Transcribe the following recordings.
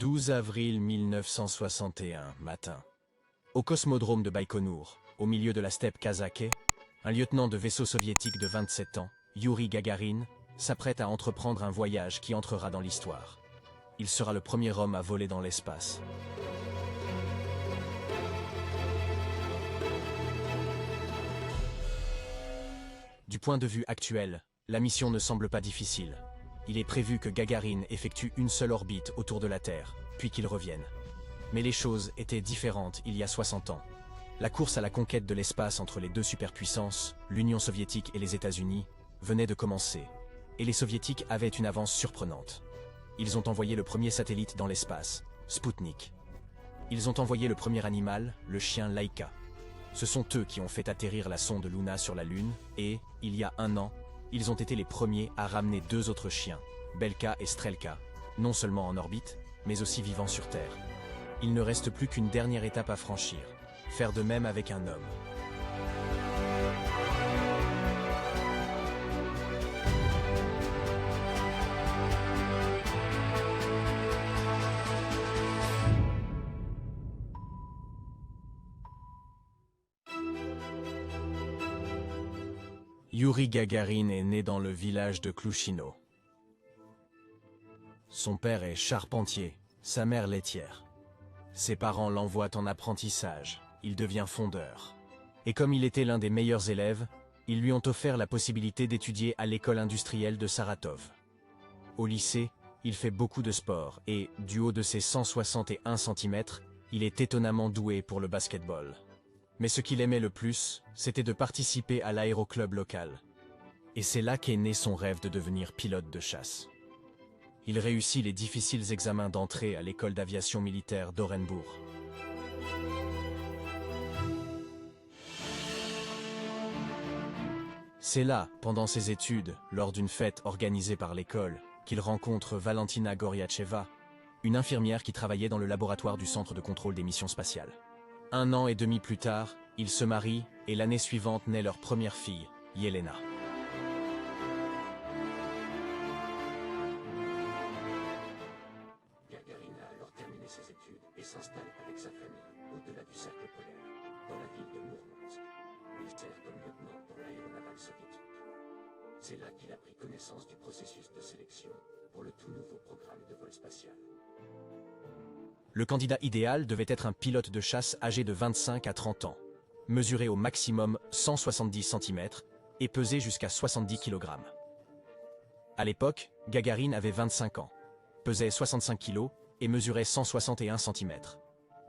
12 avril 1961, matin. Au cosmodrome de Baïkonour, au milieu de la steppe kazakhe, un lieutenant de vaisseau soviétique de 27 ans, Youri Gagarin, s'apprête à entreprendre un voyage qui entrera dans l'histoire. Il sera le premier homme à voler dans l'espace. Du point de vue actuel, la mission ne semble pas difficile. Il est prévu que Gagarin effectue une seule orbite autour de la Terre, puis qu'il revienne. Mais les choses étaient différentes il y a 60 ans. La course à la conquête de l'espace entre les deux superpuissances, l'Union soviétique et les États-Unis, venait de commencer. Et les soviétiques avaient une avance surprenante. Ils ont envoyé le premier satellite dans l'espace, Sputnik. Ils ont envoyé le premier animal, le chien Laika. Ce sont eux qui ont fait atterrir la sonde Luna sur la Lune, et, il y a un an, ils ont été les premiers à ramener deux autres chiens, Belka et Strelka, non seulement en orbite, mais aussi vivants sur Terre. Il ne reste plus qu'une dernière étape à franchir, faire de même avec un homme. Youri Gagarin est né dans le village de Klouchino. Son père est charpentier, sa mère laitière. Ses parents l'envoient en apprentissage, il devient fondeur. Et comme il était l'un des meilleurs élèves, ils lui ont offert la possibilité d'étudier à l'école industrielle de Saratov. Au lycée, il fait beaucoup de sport et, du haut de ses 161 cm, il est étonnamment doué pour le basketball. Mais ce qu'il aimait le plus, c'était de participer à l'aéroclub local. Et c'est là qu'est né son rêve de devenir pilote de chasse. Il réussit les difficiles examens d'entrée à l'école d'aviation militaire d'Orenbourg. C'est là, pendant ses études, lors d'une fête organisée par l'école, qu'il rencontre Valentina Goriacheva, une infirmière qui travaillait dans le laboratoire du Centre de contrôle des missions spatiales. 1 an et demi plus tard, ils se marient et l'année suivante naît leur première fille, Yelena. Gagarin a alors terminé ses études et s'installe avec sa famille au-delà du cercle polaire, dans la ville de Mourmansk, où il sert comme lieutenant dans l'aéronavale soviétique. C'est là qu'il a pris connaissance du processus de sélection pour le tout nouveau programme de vol spatial. Le candidat idéal devait être un pilote de chasse âgé de 25 à 30 ans, mesurer au maximum 170 cm et peser jusqu'à 70 kg. À l'époque, Gagarin avait 25 ans, pesait 65 kg et mesurait 161 cm.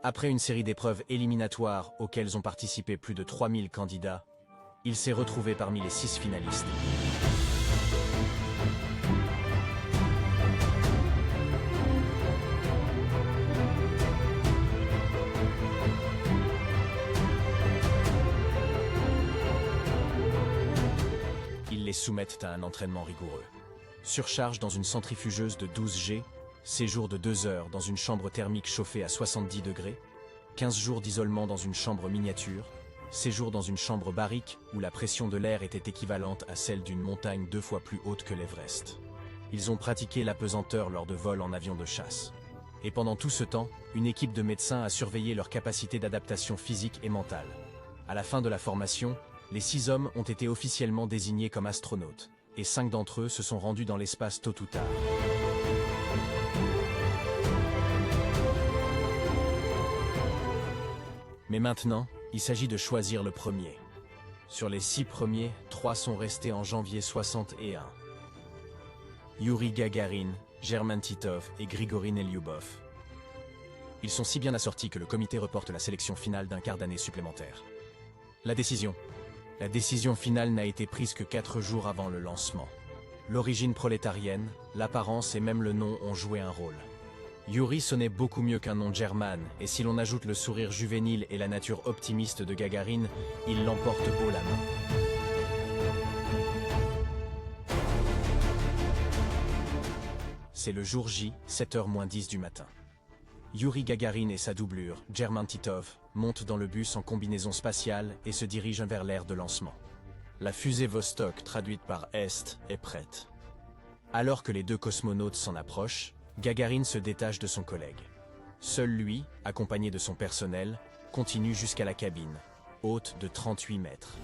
Après une série d'épreuves éliminatoires auxquelles ont participé plus de 3000 candidats, il s'est retrouvé parmi les 6 finalistes. Ils les soumettent à un entraînement rigoureux. Surcharge dans une centrifugeuse de 12 G, séjour de 2 heures dans une chambre thermique chauffée à 70 degrés, 15 jours d'isolement dans une chambre miniature, séjour dans une chambre baryque où la pression de l'air était équivalente à celle d'une montagne 2 fois plus haute que l'Everest. Ils ont pratiqué l'apesanteur lors de vols en avion de chasse. Et pendant tout ce temps, une équipe de médecins a surveillé leur capacité d'adaptation physique et mentale. À la fin de la formation, les 6 hommes ont été officiellement désignés comme astronautes, et 5 d'entre eux se sont rendus dans l'espace tôt ou tard. Mais maintenant, il s'agit de choisir le premier. Sur les 6 premiers, 3 sont restés en janvier 61. Youri Gagarin, German Titov et Grigori Nelyubov. Ils sont si bien assortis que le comité reporte la sélection finale d'un quart d'année supplémentaire. La décision finale n'a été prise que 4 jours avant le lancement. L'origine prolétarienne, l'apparence et même le nom ont joué un rôle. Youri sonnait beaucoup mieux qu'un nom German, et si l'on ajoute le sourire juvénile et la nature optimiste de Gagarin, il l'emporte haut la main. C'est le jour J, 7h-10 du matin. Youri Gagarin et sa doublure, German Titov, montent dans le bus en combinaison spatiale et se dirigent vers l'aire de lancement. La fusée Vostok, traduite par Est, est prête. Alors que les 2 cosmonautes s'en approchent, Gagarine se détache de son collègue. Seul lui, accompagné de son personnel, continue jusqu'à la cabine, haute de 38 mètres.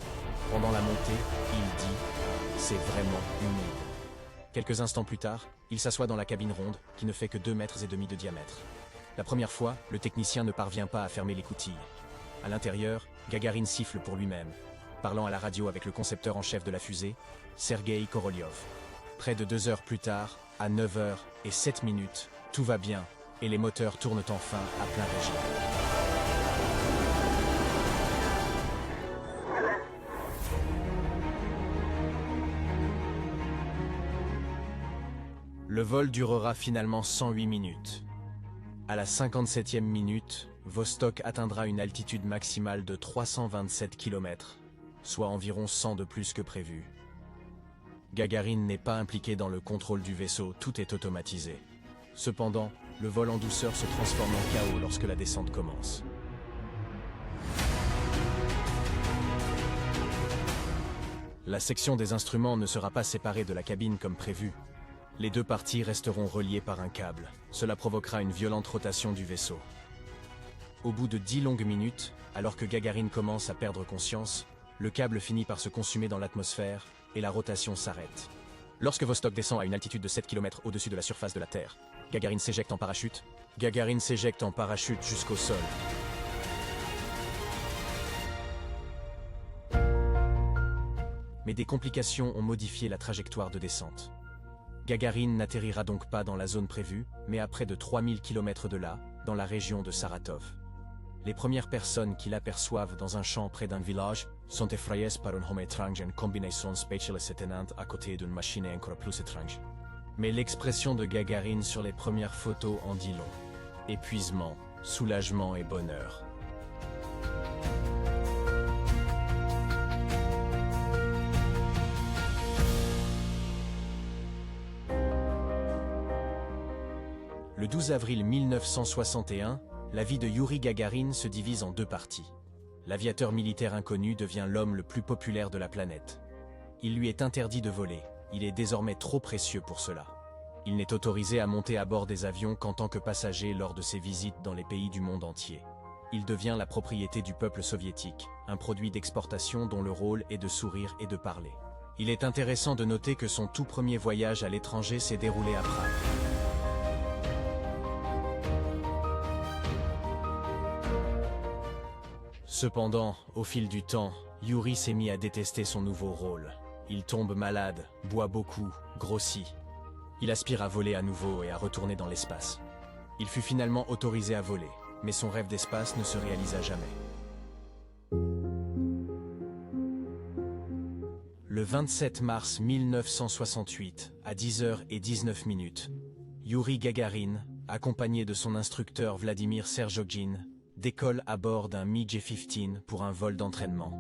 Pendant la montée, il dit « C'est vraiment humide ». Quelques instants plus tard, il s'assoit dans la cabine ronde, qui ne fait que 2,5 mètres de diamètre. La première fois, le technicien ne parvient pas à fermer l'écoutille. À l'intérieur, Gagarine siffle pour lui-même, parlant à la radio avec le concepteur en chef de la fusée, Sergueï Korolyov. Près de 2 heures plus tard, à 9h07, tout va bien, et les moteurs tournent enfin à plein régime. Le vol durera finalement 108 minutes. À la 57e minute, Vostok atteindra une altitude maximale de 327 km, soit environ 100 de plus que prévu. Gagarine n'est pas impliqué dans le contrôle du vaisseau, tout est automatisé. Cependant, le vol en douceur se transforme en chaos lorsque la descente commence. La section des instruments ne sera pas séparée de la cabine comme prévu. Les deux parties resteront reliées par un câble. Cela provoquera une violente rotation du vaisseau. Au bout de 10 longues minutes, alors que Gagarine commence à perdre conscience, le câble finit par se consumer dans l'atmosphère et la rotation s'arrête. Lorsque Vostok descend à une altitude de 7 km au-dessus de la surface de la Terre, Gagarine s'éjecte en parachute. Gagarine s'éjecte en parachute jusqu'au sol. Mais des complications ont modifié la trajectoire de descente. Gagarine n'atterrira donc pas dans la zone prévue, mais à près de 3000 km de là, dans la région de Saratov. Les premières personnes qui l'aperçoivent dans un champ près d'un village sont effrayées par un homme étrange en combinaison spatiale étonnante à côté d'une machine encore plus étrange. Mais l'expression de Gagarine sur les premières photos en dit long. Épuisement, soulagement et bonheur. Le 12 avril 1961, la vie de Youri Gagarine se divise en deux parties. L'aviateur militaire inconnu devient l'homme le plus populaire de la planète. Il lui est interdit de voler, il est désormais trop précieux pour cela. Il n'est autorisé à monter à bord des avions qu'en tant que passager lors de ses visites dans les pays du monde entier. Il devient la propriété du peuple soviétique, un produit d'exportation dont le rôle est de sourire et de parler. Il est intéressant de noter que son tout premier voyage à l'étranger s'est déroulé à Prague. Cependant, au fil du temps, Youri s'est mis à détester son nouveau rôle. Il tombe malade, boit beaucoup, grossit. Il aspire à voler à nouveau et à retourner dans l'espace. Il fut finalement autorisé à voler, mais son rêve d'espace ne se réalisa jamais. Le 27 mars 1968, à 10h19, Youri Gagarine, accompagné de son instructeur Vladimir Serjogine, décolle à bord d'un MiG-15 pour un vol d'entraînement.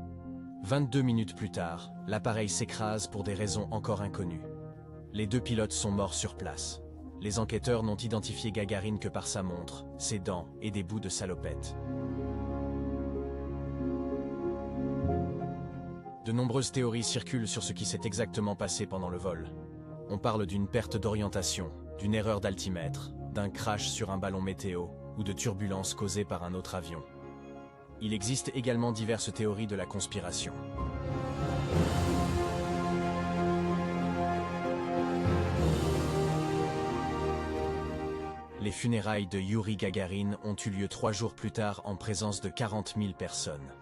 22 minutes plus tard, l'appareil s'écrase pour des raisons encore inconnues. Les deux pilotes sont morts sur place. Les enquêteurs n'ont identifié Gagarine que par sa montre, ses dents et des bouts de salopette. De nombreuses théories circulent sur ce qui s'est exactement passé pendant le vol. On parle d'une perte d'orientation, d'une erreur d'altimètre, d'un crash sur un ballon météo, ou de turbulences causées par un autre avion. Il existe également diverses théories de la conspiration. Les funérailles de Youri Gagarine ont eu lieu 3 jours plus tard en présence de 40 000 personnes.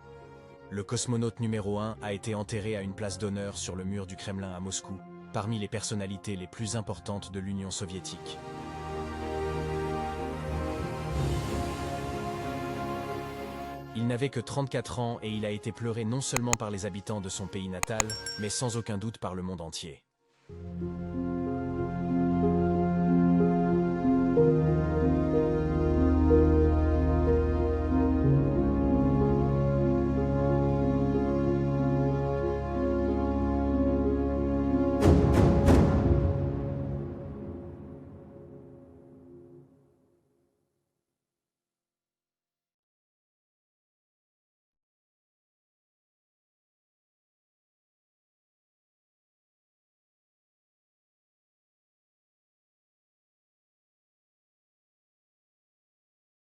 Le cosmonaute numéro 1 a été enterré à une place d'honneur sur le mur du Kremlin à Moscou, parmi les personnalités les plus importantes de l'Union soviétique. Il n'avait que 34 ans et il a été pleuré non seulement par les habitants de son pays natal, mais sans aucun doute par le monde entier.